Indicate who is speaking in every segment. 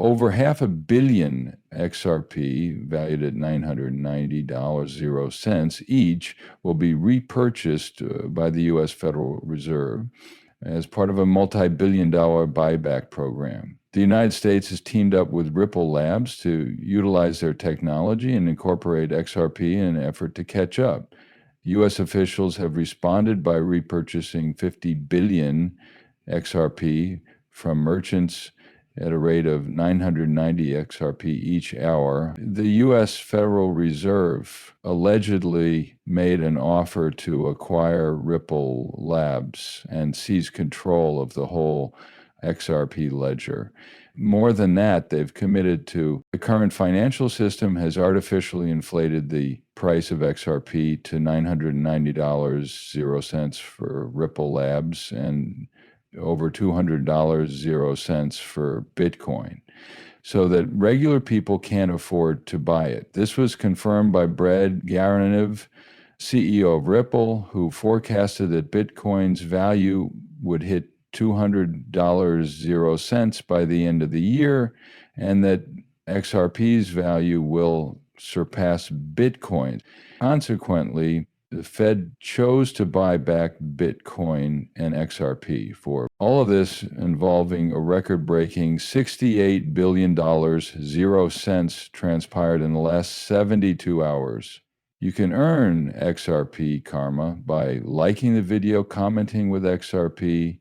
Speaker 1: over 500 million XRP, valued at $990.00 each, will be repurchased by the U.S. Federal Reserve as part of a multi-billion-dollar buyback program. The United States has teamed up with Ripple Labs to utilize their technology and incorporate XRP in an effort to catch up. U.S. officials have responded by repurchasing 50 billion XRP from merchants at a rate of 990 XRP each hour. The U.S. Federal Reserve allegedly made an offer to acquire Ripple Labs and seize control of the whole XRP ledger. More than that, they've committed to the current financial system has artificially inflated the price of XRP to $990.00 for Ripple Labs and over $200.00 for Bitcoin, so that regular people can't afford to buy it. This was confirmed by Brad Garaniv, CEO of Ripple, who forecasted that Bitcoin's value would hit $200.00 by the end of the year, and that XRP's value will surpass Bitcoin. Consequently, the Fed chose to buy back Bitcoin and XRP for all of this involving a record-breaking $68 billion, 0 cents transpired in the last 72 hours. You can earn XRP karma by liking the video, commenting with XRP,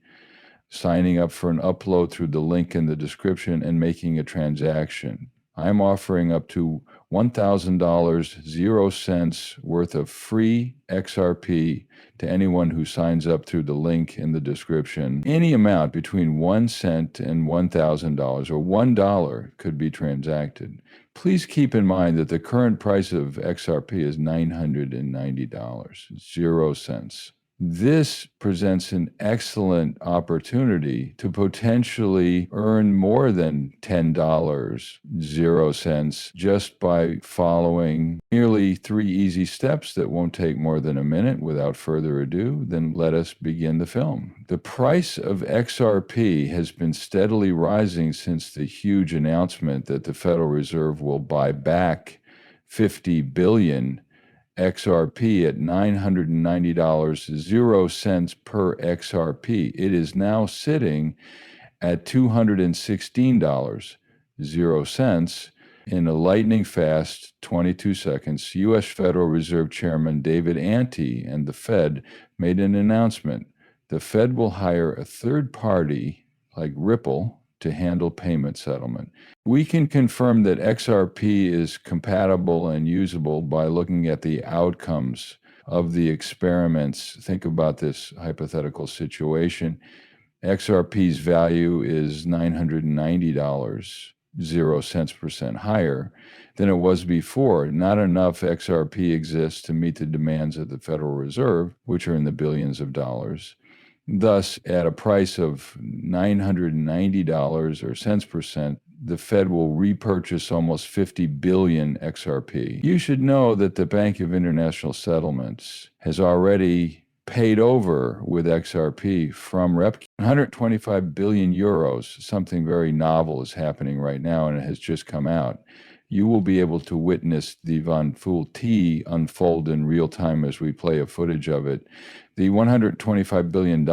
Speaker 1: signing up for an upload through the link in the description, and making a transaction. I'm offering up to $1,000, 0 cents worth of free XRP to anyone who signs up through the link in the description. Any amount between 1 cent and $1,000 or $1 could be transacted. Please keep in mind that the current price of XRP is $990, 0 cents. This presents an excellent opportunity to potentially earn more than $10, 0 cents, just by following merely 3 easy steps that won't take more than a minute. Without further ado, then let us begin the film. The price of XRP has been steadily rising since the huge announcement that the Federal Reserve will buy back 50 billion XRP at $990.00 per XRP. It is now sitting at $216.00 in a lightning fast 22 seconds. U.S. Federal Reserve Chairman David Ante and the Fed made an announcement. The Fed will hire a third party like Ripple to handle payment settlement. We can confirm that XRP is compatible and usable by looking at the outcomes of the experiments. Think about this hypothetical situation. XRP's value is $990, 0 cents percent higher than it was before. Not enough XRP exists to meet the demands of the Federal Reserve, which are in the billions of dollars. Thus, at a price of $990 or cents percent, the Fed will repurchase almost 50 billion XRP. You should know that the Bank of International Settlements has already paid over with XRP from Rep 125 billion euros. Something very novel is happening right now, and it has just come out. You will be able to witness the Von Fool T unfold in real time as we play a footage of it. The $125 billion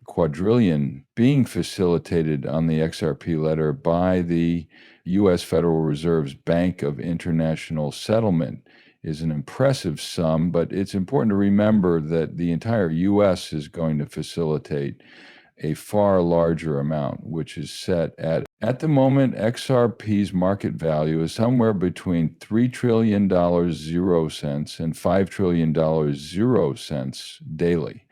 Speaker 1: quadrillion being facilitated on the XRP ledger by the U.S. Federal Reserve's Bank of International Settlement is an impressive sum, but it's important to remember that the entire U.S. is going to facilitate a far larger amount, which is set at the moment, XRP's market value is somewhere between $3 trillion, 0 cents, and $5 trillion, 0 cents daily.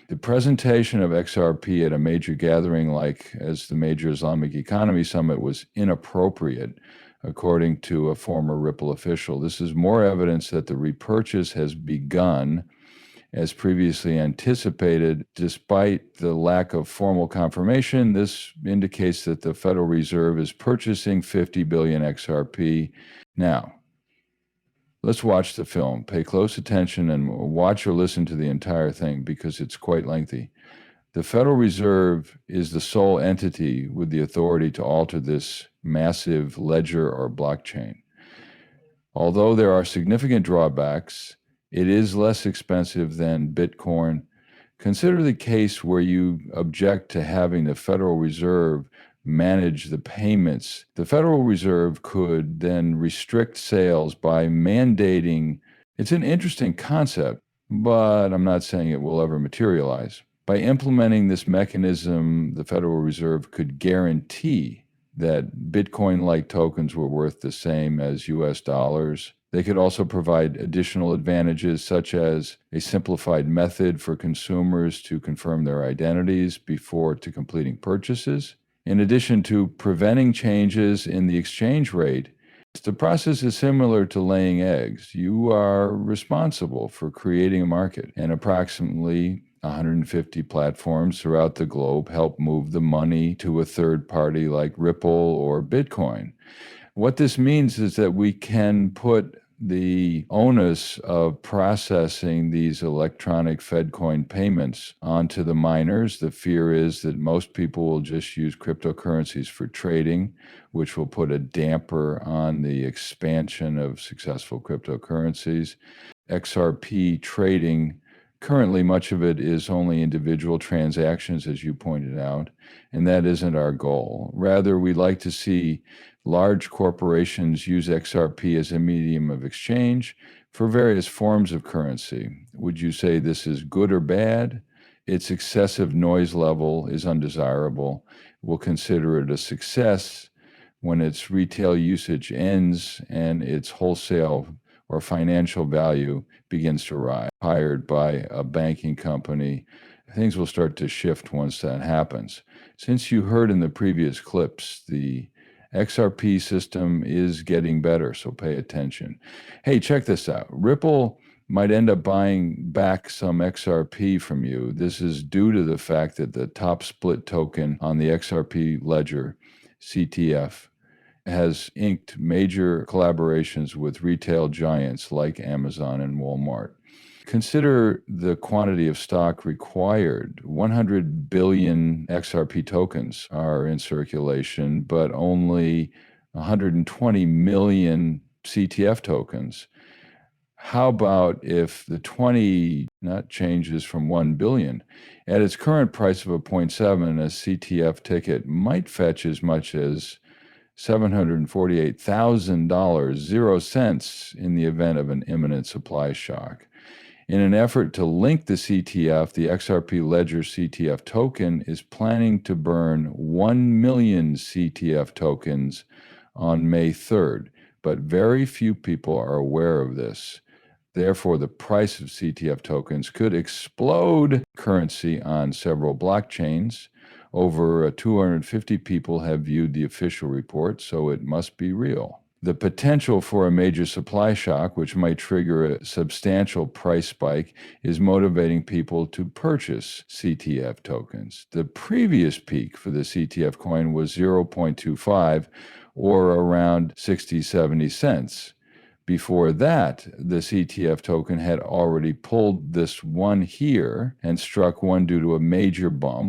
Speaker 1: The presentation of XRP at a major gathering like as the Major Islamic Economy Summit was inappropriate, according to a former Ripple official. This is more evidence that the repurchase has begun as previously anticipated. Despite the lack of formal confirmation, this indicates that the Federal Reserve is purchasing 50 billion XRP. Now, let's watch the film. Pay close attention and watch or listen to the entire thing because it's quite lengthy. The Federal Reserve is the sole entity with the authority to alter this massive ledger or blockchain. Although there are significant drawbacks, it is less expensive than Bitcoin. Consider the case where you object to having the Federal Reserve manage the payments. The Federal Reserve could then restrict sales by mandating. It's an interesting concept, but I'm not saying it will ever materialize. By implementing this mechanism, the Federal Reserve could guarantee that Bitcoin-like tokens were worth the same as US dollars. They could also provide additional advantages, such as a simplified method for consumers to confirm their identities before completing purchases. In addition to preventing changes in the exchange rate, the process is similar to laying eggs. You are responsible for creating a market, and approximately 150 platforms throughout the globe help move the money to a third party like Ripple or Bitcoin. What this means is that we can put the onus of processing these electronic FedCoin payments onto the miners. The fear is that most people will just use cryptocurrencies for trading, which will put a damper on the expansion of successful cryptocurrencies. XRP trading, currently much of it is only individual transactions, as you pointed out, and that isn't our goal. Rather, we'd like to see large corporations use XRP as a medium of exchange for various forms of currency. Would you say this is good or bad? Its excessive noise level is undesirable. We'll consider it a success when its retail usage ends and its wholesale or financial value begins to rise. Hired by a banking company, things will start to shift once that happens. Since you heard in the previous clips, the XRP system is getting better, so pay attention. Hey, check this out. Ripple might end up buying back some XRP from you. This is due to the fact that the top split token on the XRP ledger, CTF, has inked major collaborations with retail giants like Amazon and Walmart. Consider the quantity of stock required. 100 billion XRP tokens are in circulation, but only 120 million CTF tokens. How about if the 20 not changes from 1 billion? At its current price of a 0.7, a CTF ticket might fetch as much as $748,000, 0 cents, in the event of an imminent supply shock. In an effort to link the CTF, the XRP Ledger CTF token is planning to burn 1 million CTF tokens on May 3rd, but very few people are aware of this. Therefore, the price of CTF tokens could explode. Currency on several blockchains. Over 250 people have viewed the official report, so it must be real. The potential for a major supply shock, which might trigger a substantial price spike, is motivating people to purchase CTF tokens. The previous peak for the CTF coin was 0.25, or around 60-70 cents. Before that, the CTF token had already pulled this one here and struck one due to a major bump.